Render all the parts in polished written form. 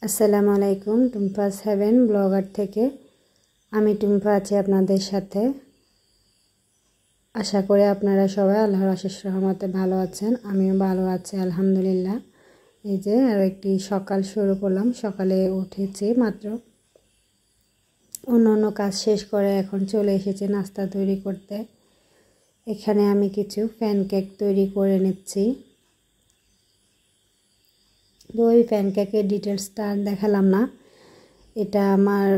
আসসালামু আলাইকুম। Tumpa's haven blogger থেকে আমি টুম্পা আছি আপনাদের সাথে। আশা করি আপনারা সবাই আল্লাহর অশেষ রহমতে ভালো আছেন। আমিও ভালো আছি আলহামদুলিল্লাহ। এই যে আর একটি সকাল শুরু করলাম। সকালে উঠেছি মাত্র, অন্য কাজ শেষ করে এখন চলে এসেছি নাস্তা তৈরি করতে। এখানে আমি কিছু প্যানকেক তৈরি করে নিচ্ছি। তো ওই প্যানকেকের ডিটেলসটা দেখালাম না। এটা আমার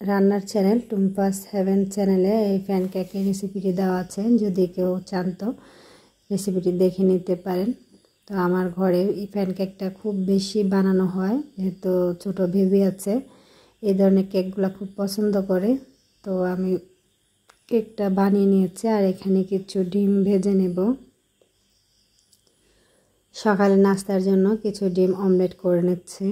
রান্নার চ্যানেল টুম্পাস হেভেন চ্যানেলে এই প্যানকেকের রেসিপিটি দেওয়া আছে, যদি কেউ চান তো রেসিপিটি দেখে নিতে পারেন। তো আমার ঘরে এই প্যানকেকটা খুব বেশি বানানো হয়, যেহেতু ছোট বেবি আছে, এই ধরনের কেকগুলো খুব পছন্দ করে। তো আমি কেকটা বানিয়ে নিয়েছি। আর এখানে কিছু ডিম ভেজে নেব। সকালে নাস্তার জন্য কিছু ডিম অমলেট করে নিচ্ছি।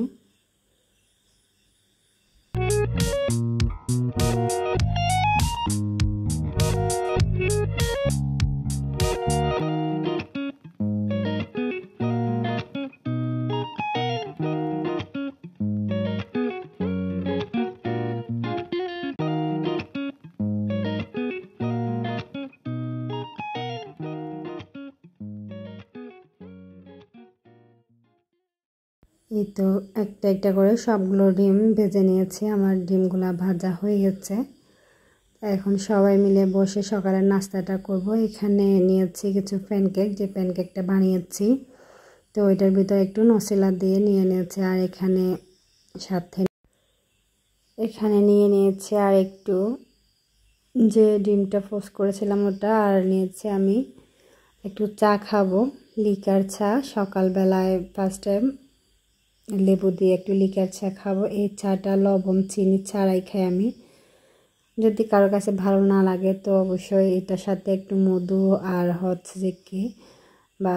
এই তো একটা একটা করে সবগুলো ডিম ভেজে নিয়েছি। আমার ডিমগুলো ভাজা হয়ে গেছে। এখন সবাই মিলে বসে সকালের নাস্তাটা করব। এখানে নিয়েছি কিছু প্যানকেক, যে প্যানকেকটা বানিয়েছি, তো ওইটার ভিতরে একটু নসিলা দিয়ে নিয়ে নিয়েছি। আর এখানে নিয়ে নিয়েছি আর একটু যে ডিমটা পোস্ট করেছিলাম ওটা। আর নিয়েছি আমি একটু চা খাবো, লিকার চা। সকালবেলায় ফার্স্ট টাইম লেবু দিয়ে একটু লিকার চা খাবো। এই চাটা লবণ চিনি ছাড়াই খাই আমি। যদি কারোর কাছে ভালো না লাগে তো অবশ্যই এটার সাথে একটু মধু আর হচ্ছে যে কি বা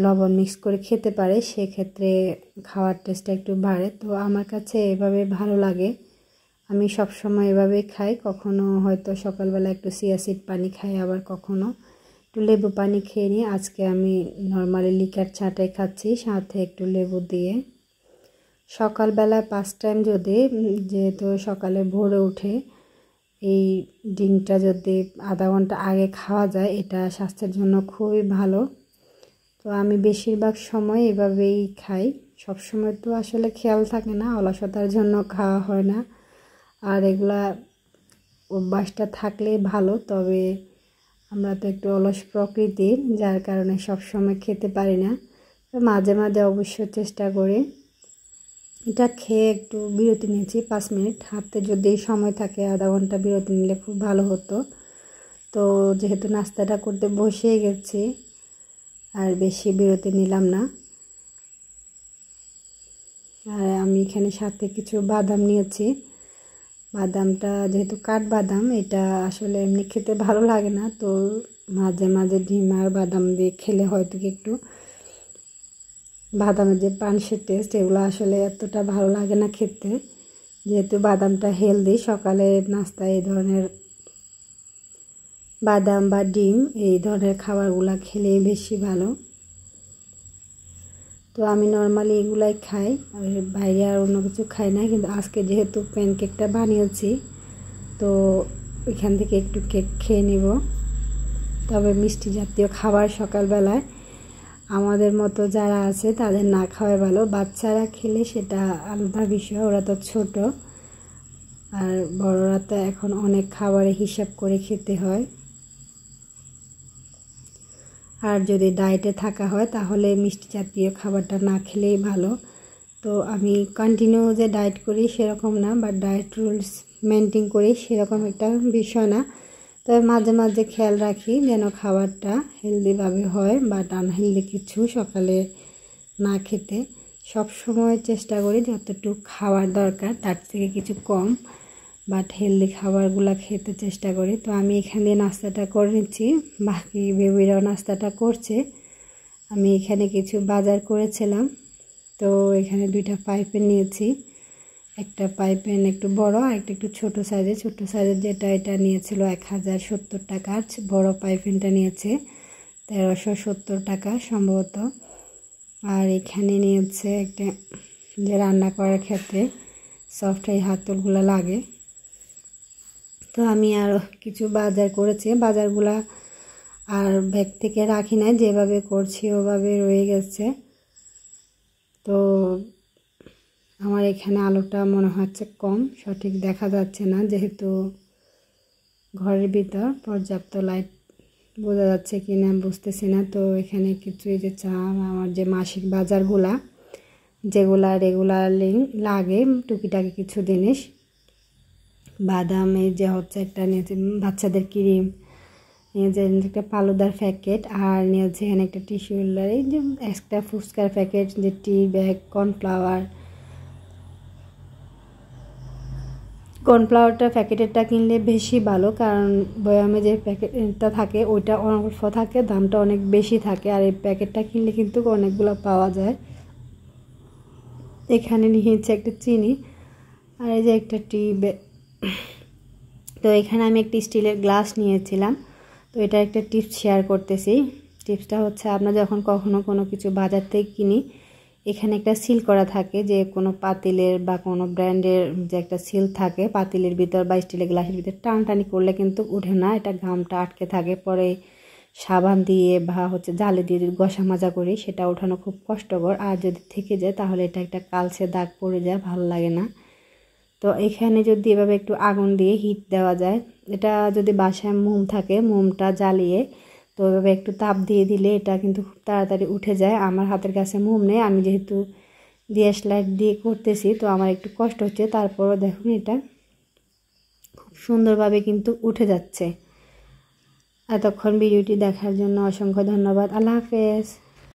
লবণ মিক্স করে খেতে পারে, সেক্ষেত্রে খাওয়ার টেস্টটা একটু বাড়ে। তো আমার কাছে এভাবে ভালো লাগে, আমি সব সময় এভাবেই খাই। কখনো হয়তো সকালবেলা একটু চিয়া সিড পানি খাই, আবার কখনো একটু লেবু পানি খেয়ে নিই। আজকে আমি নর্মালি লিকার চাটাই খাচ্ছি, সাথে একটু লেবু দিয়ে। সকালবেলা 5 টাইম যদি, যেহেতু সকালে ভোরে উঠে এই ডিমটা যদি আধা ঘন্টা আগে খাওয়া যায়, এটা স্বাস্থ্যের জন্য খুবই ভালো। তো আমি বেশিরভাগ সময় এভাবেই খাই। সব সময় তো আসলে খেয়াল থাকে না, অলসতার জন্য খাওয়া হয় না। আর এগুলা অভ্যাসটা থাকলেই ভালো, তবে আমরা তো একটু অলস প্রকৃতির, যার কারণে সব সময় খেতে পারি না। তো মাঝে মাঝে অবশ্য চেষ্টা করি। এটা খেয়ে একটু বিরতি নিয়েছি 5 মিনিট, হাতে যদি সময় থাকে আধা ঘন্টা বিরতি নিলে খুব ভালো হতো। তো যেহেতু নাস্তাটা করতে বসে গেছি, আর বেশি বিরতি নিলাম না। আর আমি এখানে সাথে কিছু বাদাম নিয়েছি। বাদামটা যেহেতু কাঠবাদাম, এটা আসলে এমনি খেতে ভালো লাগে না, তো মাঝে মাঝে ডিম আর বাদাম দিয়ে খেলে হয়তো একটু বাদামের যে পানসের টেস্ট, এগুলো আসলে এতটা ভালো লাগে না খেতে। যেহেতু বাদামটা হেলদি, সকালের নাস্তায় এই ধরনের বাদাম বা ডিম এই ধরনের খাবারগুলো খেলেই বেশি ভালো। তো আমি নর্মালি এগুলাই খাই, আর বাইরে আর অন্য কিছু খাই না। কিন্তু আজকে যেহেতু প্যানকেকটা বানিয়েছি, তো এখান থেকে একটু কেক খেয়ে নিব। তবে মিষ্টি জাতীয় খাবার সকালবেলায় আমাদের মতো যারা আছে তাদের না খাওয়াই ভালো। বাচ্চারা খেলে সেটা আলাদা বিষয়, ওরা তো ছোট। আর বড়রা তো এখন অনেক খাবারে হিসাব করে খেতে হয়। আর যদি ডায়েটে থাকা হয় তাহলে মিষ্টি জাতীয় খাবারটা না খেলেই ভালো। তো আমি কন্টিনিউ যে ডায়েট করি সেরকম না, বা ডায়েট রুলস মেনটেন করি সেরকম একটা বিষয় না। তবে মাঝে মাঝে খেয়াল রাখি যেন খাবারটা হেলদিভাবে হয়, বাট আনহেলদি কিছু সকালে না খেতে। সব সময় চেষ্টা করি যতটুকু খাওয়ার দরকার তার থেকে কিছু কম, বাট হেলদি খাবারগুলো খেতে চেষ্টা করি। তো আমি এখানে নাস্তাটা করে নিচ্ছি, বাকি বেবিরাও নাস্তাটা করছে। আমি এখানে কিছু বাজার করেছিলাম, তো এখানে 2টা পাইপেন নিয়েছি। একটা পাইপেন একটু বড়, আর একটা একটু ছোট সাইজের যেটা, এটা নিয়েছিল 1070 টাকা। বড় পাইপেনটা নিয়েছে 1370 টাকা সম্ভবত। আর এখানে নিয়েছে একটা যে রান্না করার ক্ষেত্রে সফট এই হাতলগুলো লাগে। তো আমি আরও কিছু বাজার করেছি, বাজারগুলা আর ব্যাগ থেকে রাখি না, যেভাবে করছি ওভাবে রয়ে গেছে। তো আমার এখানে আলোটা মনে হচ্ছে কম, সঠিক দেখা যাচ্ছে না, যেহেতু ঘরের ভিতর পর্যাপ্ত লাইট বোঝা যাচ্ছে কি না বুঝতেছি না। তো এখানে কিছু এই যে চা, আমার যে মাসিক বাজারগুলা যেগুলা রেগুলারলি লাগে, টুকিটাকি কিছু জিনিস, বাদাম, এই যে হচ্ছে একটা নিয়েছে বাচ্চাদের ক্রিম, নিয়েছে একটা ফালুদার প্যাকেট, আর নিয়েছে এখানে একটা টিস্যু হোল্ডার, এই যে একটা ফুচকার প্যাকেট, যে টি ব্যাগ, কর্নফ্লাওয়ারটা প্যাকেটেরটা কিনলে বেশি ভালো, কারণ বয়ামে যে প্যাকেটটা থাকে ওইটা অল্প থাকে, দামটা অনেক বেশি থাকে, আর এই প্যাকেটটা কিনলে কিন্তু অনেকগুলো পাওয়া যায়। এখানে নিয়েছে একটা চিনি, আর এই যে একটা টি ব্যাগ। তো এখানে আমি একটি স্টিলের গ্লাস নিয়েছিলাম। তো এটা একটা টিপস শেয়ার করতেছি। টিপসটা হচ্ছে, আমরা যখন কখনো কোনো কিছু বাজার থেকে কিনি, এখানে একটা সিল করা থাকে, যে কোনো পাতিলের বা কোনো ব্র্যান্ডের যে একটা সিল থাকে পাতিলের ভিতর বা স্টিলের গ্লাসের ভিতর, টানটানি করলে কিন্তু উঠে না, এটা গামটা আটকে থাকে। পরে সাবান দিয়ে বা হচ্ছে জালে দিয়ে যদি ঘষা মাজা করি, সেটা ওঠানো খুব কষ্টকর, আর যদি থেকে যায় তাহলে এটা একটা কালচে দাগ পড়ে যায়, ভালো লাগে না। তো এখানে যদি এভাবে একটু আগুন দিয়ে হিট দেওয়া যায়, এটা যদি বাসায় মোম থাকে, মোমটা জ্বালিয়ে তো এভাবে একটু তাপ দিয়ে দিলে এটা কিন্তু খুব তাড়াতাড়ি উঠে যায়। আমার হাতের কাছে মোম নেই, আমি যেহেতু গ্যাস লাইট দিয়ে করতেছি, তো আমার একটু কষ্ট হচ্ছে, তারপরও দেখুন এটা খুব সুন্দরভাবে কিন্তু উঠে যাচ্ছে। এতক্ষণ ভিডিওটি দেখার জন্য অসংখ্য ধন্যবাদ। আল্লাহ হাফেজ।